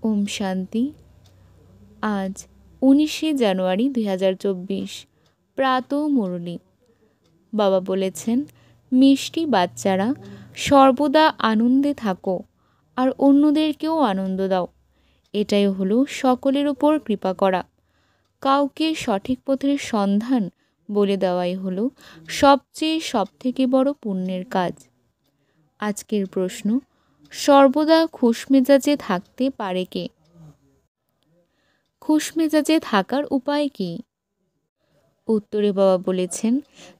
ওম শান্তি। আজ 19শে জানুয়ারি 2024 প্রাতঃ মুরলি। বাবা বলেছেন, মিষ্টি বাচ্চারা সর্বদা আনন্দে থাকো আর অন্যদেরকেও আনন্দ দাও। এটাই হলো সকলের উপর কৃপা করা। কাউকে সঠিক পথের সন্ধান বলে দেওয়াই হলো সবথেকে বড় পুণ্যের কাজ। আজকের প্রশ্ন, সর্বদা খুশমেজাজে থাকতে পারে কে? খুশমেজাজে থাকার উপায় কি? উত্তরে বাবা বলেছেন,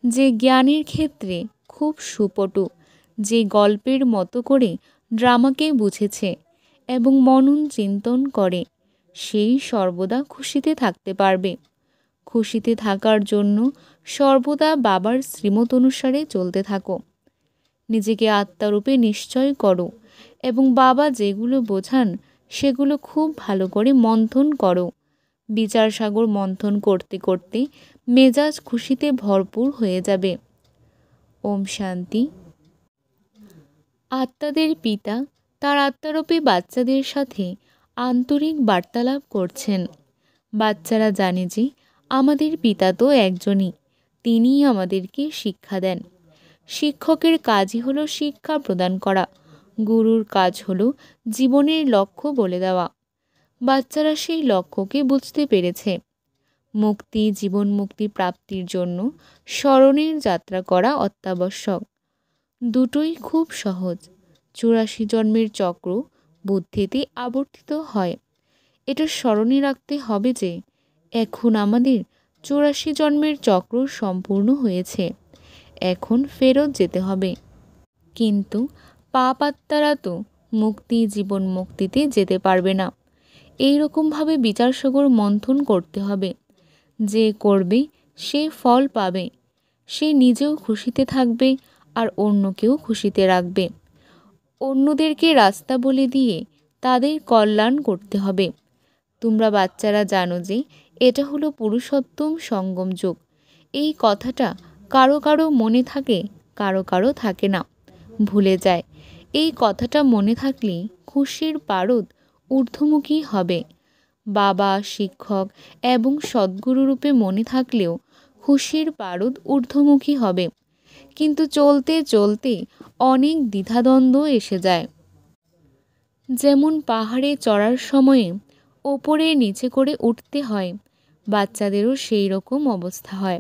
যে জ্ঞানের ক্ষেত্রে খুব সুপটু, যে গল্পের মতো করে ড্রামাকে বুঝেছে এবং মনন চিন্তন করে, সেই সর্বদা খুশিতে থাকতে পারবে। খুশিতে থাকার জন্য সর্বদা বাবার শ্রীমত অনুসারে চলতে থাকো। নিজেকে আত্মারূপে নিশ্চয় করো এবং বাবা যেগুলো বোঝান সেগুলো খুব ভালো করে মন্থন করো। বিচার সাগর মন্থন করতে করতে মেজাজ খুশিতে ভরপুর হয়ে যাবে। ওম শান্তি। আত্মাদের পিতা তার আত্মারূপী বাচ্চাদের সাথে আন্তরিক বার্তালাপ করছেন। বাচ্চারা জানে যে আমাদের পিতা তো একজনই, তিনিই আমাদেরকে শিক্ষা দেন। শিক্ষকের কাজই হলো শিক্ষা প্রদান করা, গুরুর কাজ হলো জীবনের লক্ষ্য বলে দেওয়া। বাচ্চারা সেই লক্ষ্যকে বুঝতে পেরেছে। মুক্তি, জীবন মুক্তি প্রাপ্তির জন্য স্মরণের যাত্রা করা অত্যাবশ্যক। দুটোই খুব সহজ। 84 জন্মের চক্র বুদ্ধিতে আবর্তিত হয়। এটা স্মরণে রাখতে হবে যে এখন আমাদের 84 জন্মের চক্র সম্পূর্ণ হয়েছে, এখন ফেরত যেতে হবে। কিন্তু পাপ আত্মারা তো মুক্তি, জীবন মুক্তিতে যেতে পারবে না। এইরকমভাবে বিচারসাগর মন্থন করতে হবে। যে করবে সে ফল পাবে, সে নিজেও খুশিতে থাকবে আর অন্যকেও খুশিতে রাখবে। অন্যদেরকে রাস্তা বলে দিয়ে তাদের কল্যাণ করতে হবে। তোমরা বাচ্চারা জানো যে এটা হলো পুরুষোত্তম সঙ্গম যুগ। এই কথাটা কারো কারো মনে থাকে, কারো কারো থাকে না, ভুলে যায়। এই কথাটা মনে থাকলে খুশির পারদ ঊর্ধ্বমুখী হবে। বাবা, শিক্ষক এবং সদ্গুরুরূপে মনে থাকলেও খুশির পারদ ঊর্ধ্বমুখী হবে। কিন্তু চলতে চলতে অনেক দ্বিধাদ্বন্দ্ব এসে যায়। যেমন পাহাড়ে চড়ার সময়ে ওপরে নিচে করে উঠতে হয়, বাচ্চাদেরও সেই রকম অবস্থা হয়।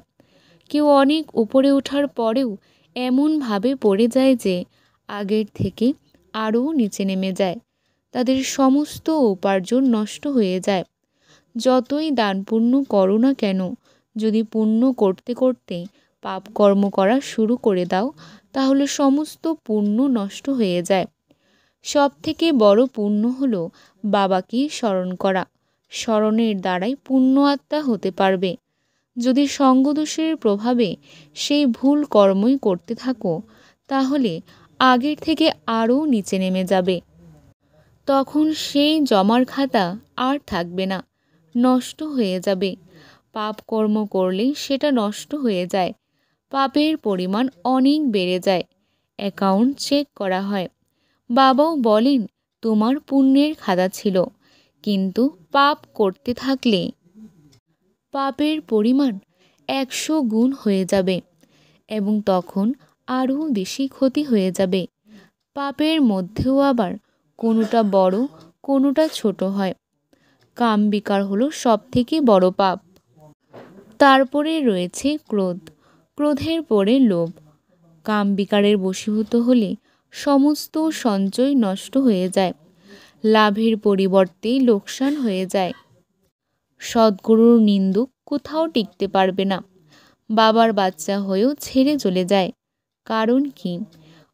কেউ অনেক উপরে ওঠার পরেও এমনভাবে পড়ে যায় যে আগের থেকে আরও নিচে নেমে যায়। তাদের সমস্ত উপার্জন নষ্ট হয়ে যায়। যতই দান পুণ্য করো না কেন, যদি পুণ্য করতে করতে পাপ কর্ম করা শুরু করে দাও, তাহলে সমস্ত পুণ্য নষ্ট হয়ে যায়। সবথেকে বড় পুণ্য হলো বাবাকে স্মরণ করা। স্মরণের দ্বারাই পুণ্য আত্মা হতে পারবে। যদি সঙ্গদোষের প্রভাবে সেই ভুল কর্মই করতে থাকো, তাহলে আগের থেকে আরও নিচে নেমে যাবে। তখন সেই জমার খাতা আর থাকবে না, নষ্ট হয়ে যাবে। পাপ কর্ম করলে সেটা নষ্ট হয়ে যায়। পাপের পরিমাণ অনেক বেড়ে যায়। অ্যাকাউন্ট চেক করা হয়। বাবাও বলেন, তোমার পুণ্যের খাতা ছিল, কিন্তু পাপ করতে থাকলে পাপের পরিমাণ 100 গুণ হয়ে যাবে এবং তখন আরও বেশি ক্ষতি হয়ে যাবে। পাপের মধ্যেও আবার কোনোটা বড়, কোনোটা ছোট হয়। কাম বিকার হলো সবথেকে বড় পাপ। তারপরে রয়েছে ক্রোধ, ক্রোধের পরে লোভ। কাম বিকারের বশীভূত হলে সমস্ত সঞ্চয় নষ্ট হয়ে যায়। লাভের পরিবর্তে লোকসান হয়ে যায়। সদ্গুরুর নিন্দুক কোথাও টিকতে পারবে না। বাবার বাচ্চা হয়েও ছেড়ে চলে যায়। কারণ কি?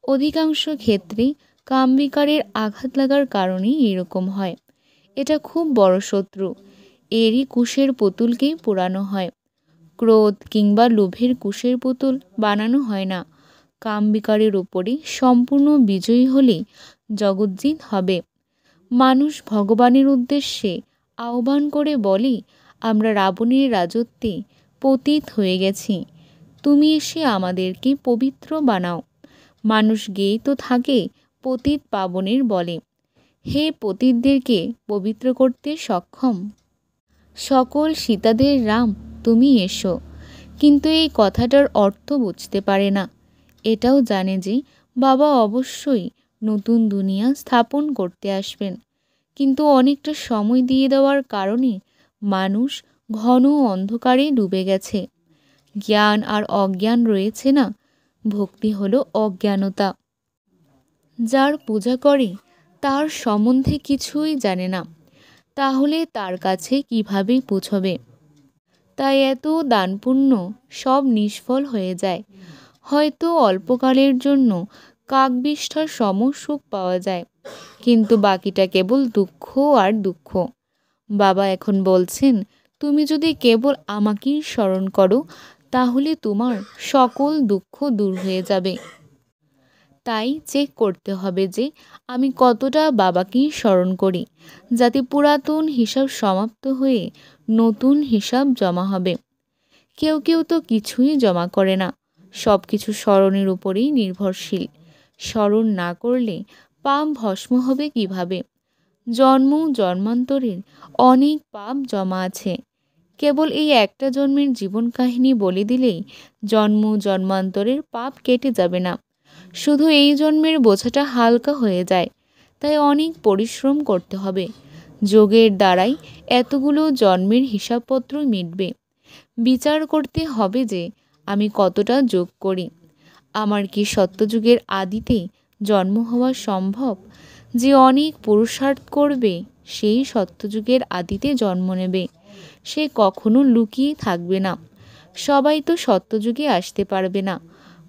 অধিকাংশ ক্ষেত্রে কামবিকারের আঘাত লাগার কারণেই এরকম হয়। এটা খুব বড় শত্রু। এরই কুশের পুতুলকেই পোড়ানো হয়। ক্রোধ কিংবা লোভের কুশের পুতুল বানানো হয় না। কামবিকারের উপরে সম্পূর্ণ বিজয়ী হলে জগজ্জিৎ হবে। মানুষ ভগবানের উদ্দেশ্যে আহ্বান করে বলে, আমরা রাবণের রাজত্বে পতিত হয়ে গেছি, তুমি এসে আমাদেরকে পবিত্র বানাও। মানুষ গেয়েই তো থাকে পতিত পাবনের বলে। হে পতিতদেরকে পবিত্র করতে সক্ষম সকল সীতাদের রাম তুমি এসো। কিন্তু এই কথাটার অর্থ বুঝতে পারে না। এটাও জানে যে বাবা অবশ্যই নতুন দুনিয়া স্থাপন করতে আসবেন, কিন্তু অনেকটা সময় দিয়ে দেওয়ার কারণে মানুষ ঘন অন্ধকারে ডুবে গেছে। জ্ঞান আর অজ্ঞান রয়েছে না। ভক্তি হলো অজ্ঞানতা। যার পূজা করে তার সম্বন্ধে কিছুই জানে না, তাহলে তার কাছে কিভাবে পৌঁছবে? তাই এত দানপুণ্য সব নিষ্ফল হয়ে যায়। হয়তো অল্পকালের জন্য কাকবিষ্ঠার সম সুখ পাওয়া যায়, কিন্তু বাকিটা কেবল দুঃখ আর দুঃখ। বাবা এখন বলছেন, তুমি যদি কেবল আমাকেই স্মরণ করো তাহলে তোমার সকল দুঃখ দূর হয়ে যাবে। তাই চেক করতে হবে যে আমি কতটা বাবাকেই স্মরণ করি, যাতে পুরাতন হিসাব সমাপ্ত হয়ে নতুন হিসাব জমা হবে। কেউ কেউ তো কিছুই জমা করে না, সব কিছু স্মরণের উপরেই নির্ভরশীল। স্মরণ না করলে পাপ ভস্ম হবে কিভাবে? জন্ম জন্মান্তরের অনেক পাপ জমা আছে। কেবল এই একটা জন্মের জীবন কাহিনী বলে দিলেই জন্ম জন্মান্তরের পাপ কেটে যাবে না। শুধু এই জন্মের বোঝাটা হালকা হয়ে যায়। তাই অনেক পরিশ্রম করতে হবে। যোগের দ্বারাই এতগুলো জন্মের হিসাবপত্র মিটবে। বিচার করতে হবে যে আমি কতটা যোগ করি। আমার কি সত্যযুগের আদিতে জন্ম হওয়া সম্ভব? যে অনেক পুরুষার্থ করবে সেই সত্যযুগের আদিতে জন্ম নেবে। সে কখনো লুকিয়ে থাকবে না। সবাই তো সত্যযুগে আসতে পারবে না,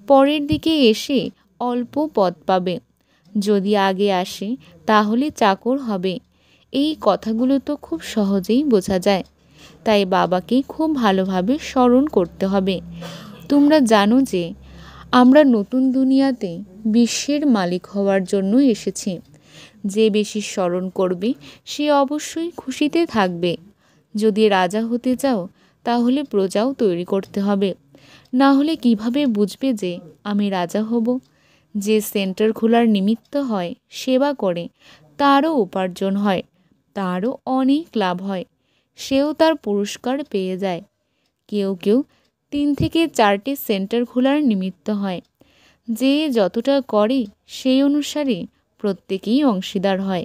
পরের দিকে এসে অল্প পদ পাবে। যদি আগে আসে তাহলে চাকর হবে। এই কথাগুলো তো খুব সহজেই বোঝা যায়। তাই বাবাকে খুব ভালোভাবে স্মরণ করতে হবে। তোমরা জানো যে আমরা নতুন দুনিয়াতে বিশ্বের মালিক হওয়ার জন্য এসেছি। যে বেশি স্মরণ করবে সে অবশ্যই খুশিতে থাকবে। যদি রাজা হতে চাও তাহলে প্রজাও তৈরি করতে হবে, না হলে কিভাবে বুঝবে যে আমি রাজা হব? যে সেন্টার খোলার নিমিত্ত হয়, সেবা করে, তারও উপার্জন হয়, তারও অনেক লাভ হয়, সেও তার পুরস্কার পেয়ে যায়। কেউ কেউ 3 থেকে 4টে সেন্টার খোলার নিমিত্ত হয়। যে যতটা করে সেই অনুসারে প্রত্যেকেই অংশীদার হয়।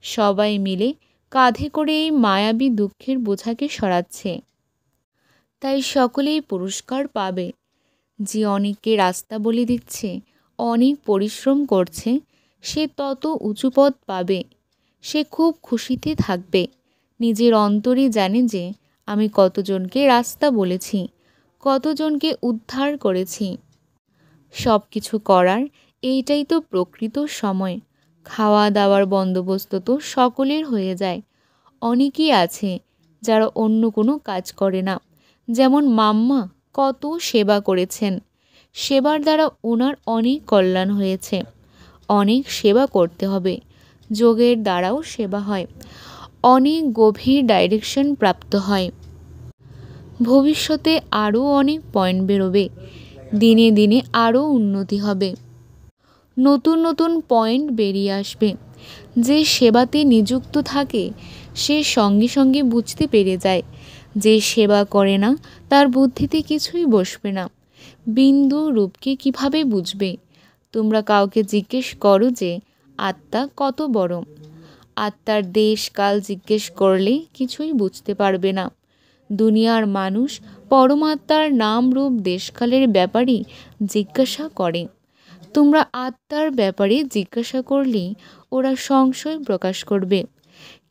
সবাই মিলে কাঁধে করে এই মায়াবী দুঃখের বোঝাকে সরাচ্ছে। তাই সকলেই পুরস্কার পাবে। যে অনেককে রাস্তা বলে দিচ্ছে, অনেক পরিশ্রম করছে, সে তত উঁচু পদ পাবে। সে খুব খুশিতে থাকবে। নিজের অন্তরে জানে যে আমি কতজনকে রাস্তা বলেছি, কতজনকে উদ্ধার করেছি। সব কিছু করার এইটাই তো প্রকৃত সময়। খাওয়া দাওয়ার বন্দোবস্ত তো সকলের হয়ে যায়। অনেকেই আছে যারা অন্য কোনো কাজ করে না। যেমন মাম্মা কত সেবা করেছেন। সেবার দ্বারা ওনার অনেক কল্যাণ হয়েছে। অনেক সেবা করতে হবে। যোগের দ্বারাও সেবা হয়, অনেক গভীর ডাইরেকশন প্রাপ্ত হয়। ভবিষ্যতে আরও অনেক পয়েন্ট বেরোবে। দিনে দিনে আরও উন্নতি হবে। নতুন নতুন পয়েন্ট বেরিয়ে আসবে। যে সেবাতে নিযুক্ত থাকে সে সঙ্গে সঙ্গে বুঝতে পেরে যায়। যে সেবা করে না তার বুদ্ধিতে কিছুই বসবে না। বিন্দু রূপকে কিভাবে বুঝবে? তোমরা কাউকে জিজ্ঞেস করো যে আত্মা কত বড়। আত্মার দেশ কাল জিজ্ঞেস করলে কিছুই বুঝতে পারবে না। দুনিয়ার মানুষ পরমাত্মার নাম রূপ দেশকালের ব্যাপারে জিজ্ঞাসা করে। তোমরা আত্মার ব্যাপারে জিজ্ঞাসা করলে ওরা সংশয় প্রকাশ করবে।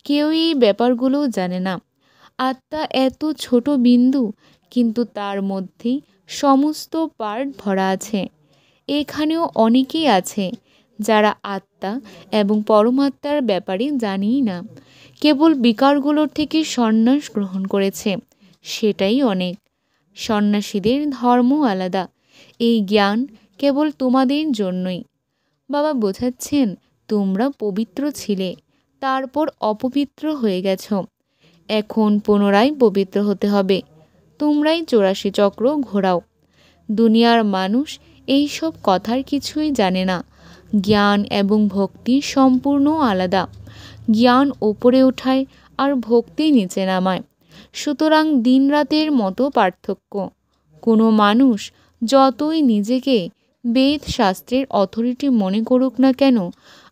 কেউই এই ব্যাপারগুলো জানে না। আত্মা এত ছোট বিন্দু, কিন্তু তার মধ্যে সমস্ত পার্ট ভরা আছে। এখানেও অনেকেই আছে যারা আত্মা এবং পরমাত্মার ব্যাপারে জানেই না। কেবল বিকারগুলোর থেকে সন্ন্যাস গ্রহণ করেছে, সেটাই অনেক। সন্ন্যাসীদের ধর্ম আলাদা। এই জ্ঞান কেবল তোমাদের জন্যই। বাবা বোঝাচ্ছেন, তোমরা পবিত্র ছিলে, তারপর অপবিত্র হয়ে গেছ। এখন পুনরায় পবিত্র হতে হবে। তোমরাই 84 চক্র ঘোরাও। দুনিয়ার মানুষ এই সব কথার কিছুই জানে না। জ্ঞান এবং ভক্তি সম্পূর্ণ আলাদা। জ্ঞান ওপরে ওঠায় আর ভক্তি নিচে নামায়। সুতরাং দিন রাতের মতো পার্থক্য। কোনো মানুষ যতই নিজেকে বেদ শাস্ত্রের অথরিটি মনে করুক না কেন,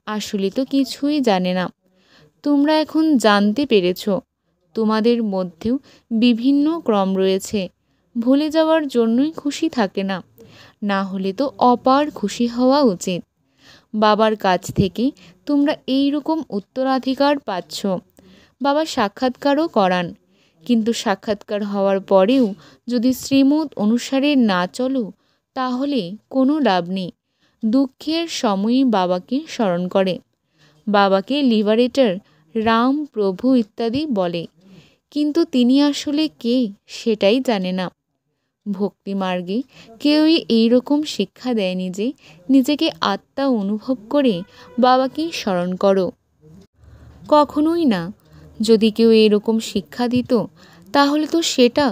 আসলে তো কিছুই জানে না। তোমরা এখন জানতে পেরেছ তোমাদের মধ্যেও বিভিন্ন ক্রম রয়েছে। ভুলে যাওয়ার জন্যই খুশি থাকে না, না হলে তো অপার খুশি হওয়া উচিত। বাবার কাছ থেকে তোমরা এই রকম উত্তরাধিকার পাচ্ছ। বাবা সাক্ষাৎকারও করান, কিন্তু সাক্ষাৎকার হওয়ার পরেও যদি শ্রীমত অনুসারে না চলো তাহলে কোনো লাভ নেই। দুঃখের সময়ই বাবাকে স্মরণ করে। বাবাকে লিবারেটর, রাম, প্রভু ইত্যাদি বলে, কিন্তু তিনি আসলে কে সেটাই জানে না। ভক্তি মার্গে কেউই এইরকম শিক্ষা দেয়নি যে নিজেকে আত্মা অনুভব করে বাবাকে স্মরণ করো। কখনোই না। যদি কেউ এরকম শিক্ষা দিত তাহলে তো সেটা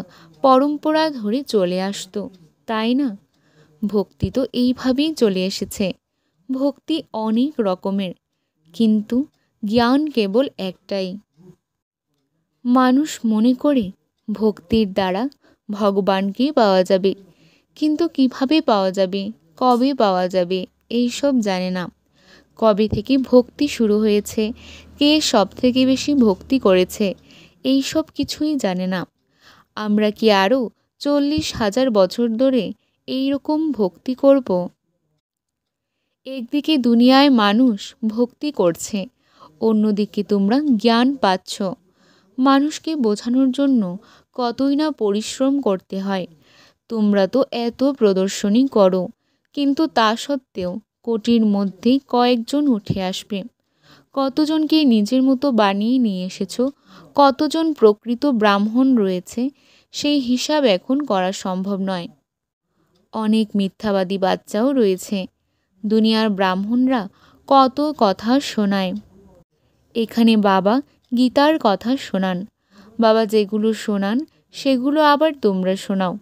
পরম্পরা ধরে চলে আসতো, তাই না? ভক্তি তো এইভাবেই চলে এসেছে। ভক্তি অনেক রকমের, কিন্তু জ্ঞান কেবল একটাই। মানুষ মনে করে ভক্তির দ্বারা ভগবানকে পাওয়া যাবে, কিন্তু কিভাবে পাওয়া যাবে, কবে পাওয়া যাবে এইসব জানে না। কবে থেকে ভক্তি শুরু হয়েছে, কে সব থেকে বেশি ভক্তি করেছে, এই সব কিছুই জানে না। আমরা কি আরও 40,000 বছর ধরে এই রকম ভক্তি করব? একদিকে দুনিয়ায় মানুষ ভক্তি করছে, অন্যদিকে তোমরা জ্ঞান পাচ্ছ। মানুষকে বোঝানোর জন্য কতই না পরিশ্রম করতে হয়। তোমরা তো এত প্রদর্শনী করো, কিন্তু তা সত্ত্বেও কোটির মধ্যেই কয়েকজন উঠে আসবে। কতজনকে নিজের মতো বানিয়ে নিয়ে এসেছো, কতজন প্রকৃত ব্রাহ্মণ রয়েছে, সেই হিসাব এখন করা সম্ভব নয়। অনেক মিথ্যাবাদী বাচ্চাও রয়েছে। দুনিয়ার ব্রাহ্মণরা কত কথা শোনায়। এখানে বাবা গীতার কথা শোনান। বাবা যেগুলো শোনান সেগুলো আবার তোমরা শোনাও।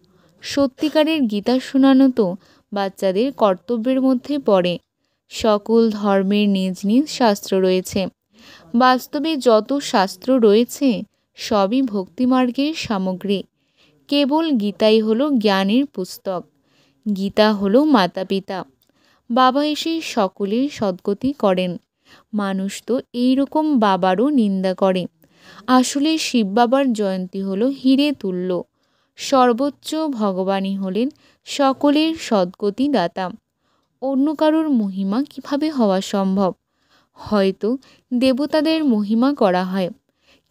সত্যিকারের গীতা শোনানো তো বাচ্চাদের কর্তব্যের মধ্যে পড়ে। সকল ধর্মের নিজ নিজ শাস্ত্র রয়েছে। বাস্তবে যত শাস্ত্র রয়েছে সবই ভক্তিমার্গের সামগ্রী। কেবল গীতাই হলো জ্ঞানের পুস্তক। গীতা হলো মাতা পিতা। বাবা এসে সকলের সদ্গতি করেন। মানুষ তো এইরকম বাবারও নিন্দা করে। আসলে শিব বাবার জয়ন্তী হলো হিরে তুল্য। সর্বোচ্চ ভগবানই হলেন সকলের সদ্গতি দাতা। অন্য কারোর মহিমা কিভাবে হওয়া সম্ভব? হয়তো দেবতাদের মহিমা করা হয়,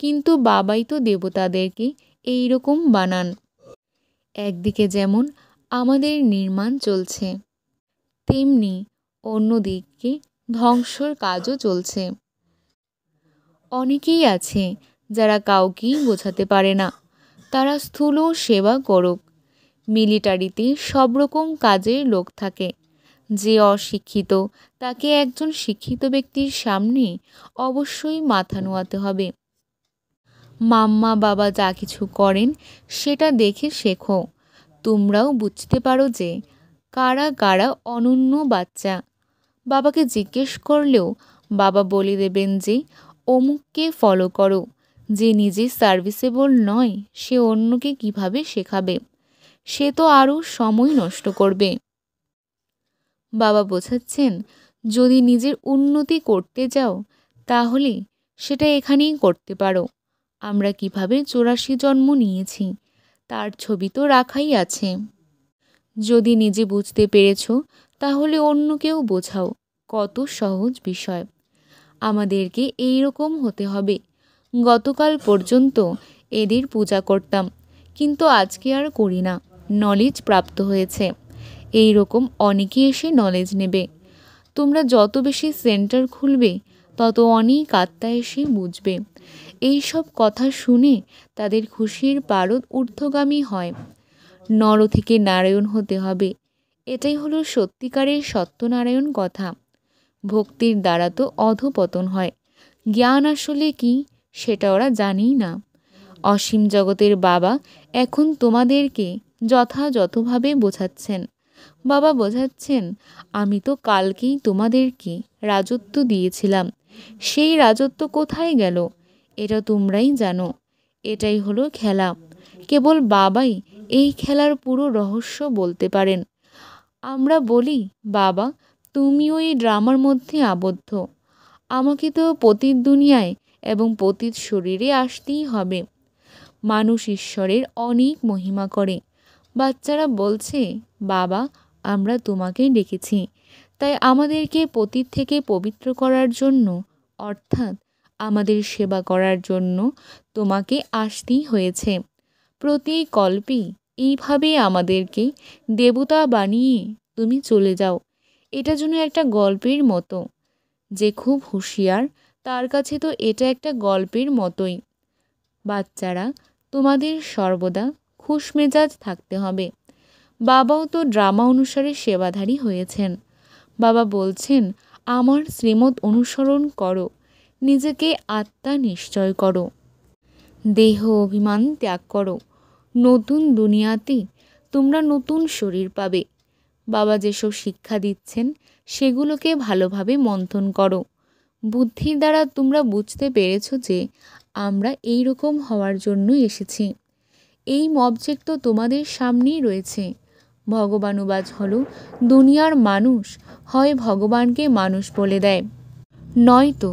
কিন্তু বাবাই তো দেবতাদেরকে এই রকম বানান। একদিকে যেমন আমাদের নির্মাণ চলছে, তেমনি অন্যদিকে ধ্বংসর কাজও চলছে। অনেকেই আছে যারা কাউকেই বোঝাতে পারে না, তারা স্থূল সেবা করুক। মিলিটারিতে সব রকম কাজের লোক থাকে। যে অশিক্ষিত তাকে একজন শিক্ষিত ব্যক্তির সামনে অবশ্যই মাথা নোয়াতে হবে। মাম্মা বাবা যা কিছু করেন সেটা দেখে শেখো। তোমরাও বুঝতে পারো যে কারা কারা অনন্য বাচ্চা। বাবাকে জিজ্ঞেস করলেও বাবা বলে দেবেন যে অমুককে ফলো করো। যে নিজে সার্ভিসেবল নয় সে অন্যকে কিভাবে শেখাবে? সে তো আরও সময় নষ্ট করবে। বাবা বোঝাচ্ছেন, যদি নিজের উন্নতি করতে যাও তাহলে সেটা এখানেই করতে পারো। আমরা কিভাবে 84 জন্ম নিয়েছি তার ছবি তো রাখাই আছে। যদি নিজে বুঝতে পেরেছ তাহলে অন্যকেও বোঝাও। কত সহজ বিষয়। আমাদেরকে এই রকম হতে হবে। গতকাল পর্যন্ত এদের পূজা করতাম, কিন্তু আজকে আর করি না। নলেজ প্রাপ্ত হয়েছে। এই রকম অনেকে এসে নলেজ নেবে। তোমরা যত বেশি সেন্টার খুলবে তত অনেক আত্মা এসে বুঝবে। এই সব কথা শুনে তাদের খুশির পারদ ঊর্ধ্বগামী হয়। নর থেকে নারায়ণ হতে হবে, এটাই হলো সত্যিকারের সত্যনারায়ণ কথা। ভক্তির দ্বারা তো অধঃপতন হয়। জ্ঞান আসলে কি সেটা ওরা জানেই না। অসীম জগতের বাবা এখন তোমাদেরকে যথাযথভাবে বোঝাচ্ছেন। বাবা বোঝাচ্ছেন, আমি তো কালকেই তোমাদেরকে রাজত্ব দিয়েছিলাম, সেই রাজত্ব কোথায় গেল? এটা তোমরাই জানো। এটাই হলো খেলা। কেবল বাবাই এই খেলার পুরো রহস্য বলতে পারেন। আমরা বলি, বাবা তুমি ওই ড্রামার মধ্যে আবদ্ধ। আমাকে তো পতিত দুনিয়ায় এবং পতিত শরীরে আসতেই হবে। মানুষ ঈশ্বরের অনেক মহিমা করে। বাচ্চারা বলছে, বাবা আমরা তোমাকে ডেকেছি, তাই আমাদেরকে পতিত থেকে পবিত্র করার জন্য, অর্থাৎ আমাদের সেবা করার জন্য তোমাকে আসতেই হয়েছে। প্রতি কল্পে এইভাবে আমাদেরকে দেবতা বানিয়ে তুমি চলে যাও। এটা যেন একটা গল্পের মতো। যে খুব হুঁশিয়ার তার কাছে তো এটা একটা গল্পের মতোই। বাচ্চারা, তোমাদের সর্বদা খুশমেজাজ থাকতে হবে। বাবাও তো ড্রামা অনুসারে সেবাধারী হয়েছেন। বাবা বলছেন, আমার শ্রীমত অনুসরণ করো, নিজেকে আত্মা নিশ্চয় করো, দেহ অভিমান ত্যাগ করো। নতুন দুনিয়াতে তোমরা নতুন শরীর পাবে। বাবা যেসব শিক্ষা দিচ্ছেন সেগুলোকে ভালোভাবে মন্থন করো। বুদ্ধির দ্বারা তোমরা বুঝতে পেরেছ যে আমরা এই রকম হওয়ার জন্য এসেছি। এই অবজেক্ট তো তোমাদের সামনেই রয়েছে। ভগবানুবাজ হলো দুনিয়ার মানুষ হয় ভগবানকে মানুষ বলে দেয়, নয়তো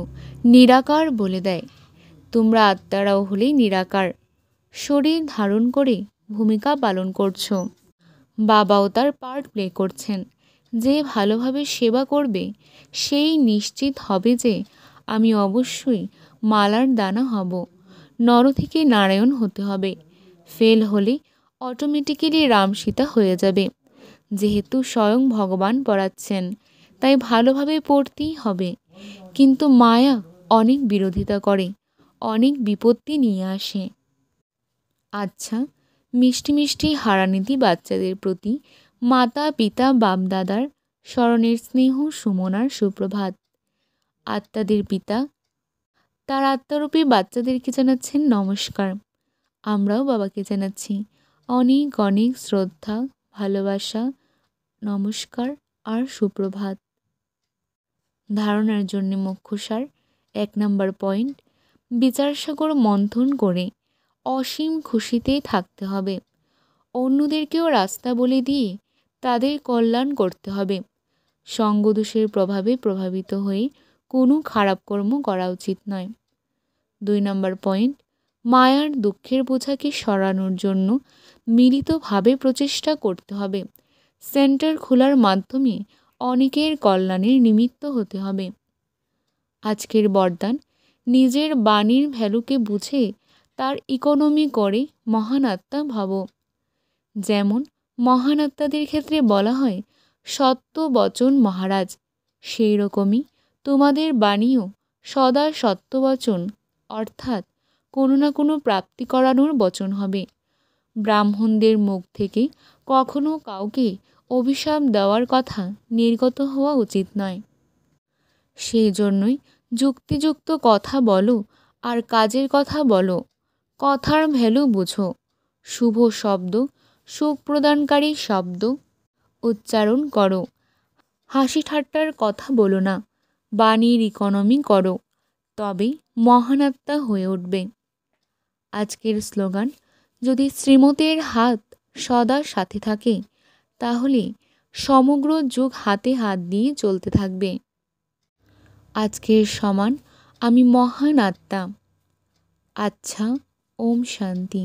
নিরাকার বলে দেয়। তোমরা আত্মারাও হলেই নিরাকার, শরীর ধারণ করে ভূমিকা পালন করছো। বাবাও তার পার্ট প্লে করছেন। যে ভালোভাবে সেবা করবে সেই নিশ্চিত হবে যে আমি অবশ্যই মালার দানা হব। নর থেকে নারায়ণ হতে হবে। ফেল হলে অটোমেটিক্যালি রাম সীতা হয়ে যাবে। যেহেতু স্বয়ং ভগবান পড়াচ্ছেন, তাই ভালোভাবে পড়তেই হবে। কিন্তু মায়া অনেক বিরোধিতা করে, অনেক বিপত্তি নিয়ে আসে। আচ্ছা, মিষ্টি মিষ্টি হারানীতি বাচ্চাদের প্রতি মাতা পিতা বাপদাদার স্মরণের স্নেহ সুমনার সুপ্রভাত। আত্মাদের পিতা তার আত্মারূপী বাচ্চাদেরকে জানাচ্ছেন নমস্কার। আমরাও বাবাকে জানাচ্ছি অনেক অনেক শ্রদ্ধা, ভালোবাসা, নমস্কার আর সুপ্রভাত। ধারণার জন্য মুখ্যসার 1 নম্বর পয়েন্ট, বিচারসাগর মন্থন করে অসীম খুশিতেই থাকতে হবে। অন্যদেরকেও রাস্তা বলে দিয়ে তাদের কল্যাণ করতে হবে। সঙ্গদোষের প্রভাবে প্রভাবিত হয়ে কোনো খারাপ কর্ম করা উচিত নয়। 2 নম্বর পয়েন্ট, মায়ার দুঃখের বোঝাকে সরানোর জন্য মিলিতভাবে প্রচেষ্টা করতে হবে। সেন্টার খোলার মাধ্যমে অনেকের কল্যাণের নিমিত্ত হতে হবে। আজকের বরদান, নিজের বাণীর ভ্যালুকে বুঝে তার ইকোনমি করে মহান আত্মা ভাব। যেমন মহান আত্মাদের ক্ষেত্রে বলা হয় সত্য বচন মহারাজ, সেই রকমই তোমাদের বাণীও সদা সত্য বচন, অর্থাৎ কোনো না কোনো প্রাপ্তি করানোর বচন হবে। ব্রাহ্মণদের মুখ থেকে কখনো কাউকে অভিশাপ দেওয়ার কথা নির্গত হওয়া উচিত নয়। সেই জন্যই যুক্তিযুক্ত কথা বলো আর কাজের কথা বলো। কথার ভ্যালু বুঝো। শুভ শব্দ, সুখ প্রদানকারী শব্দ উচ্চারণ করো। হাসি ঠাট্টার কথা বলো না, বাণীর ইকোনমি করো, তবেই মহানাত্মা হয়ে উঠবে। আজকের স্লোগান, যদি শ্রীমতের হাত সদা সাথে থাকে তাহলে সমগ্র যুগ হাতে হাত দিয়ে চলতে থাকবে। আজকের সমান আমি মহান আত্মা। আচ্ছা, ওম শান্তি।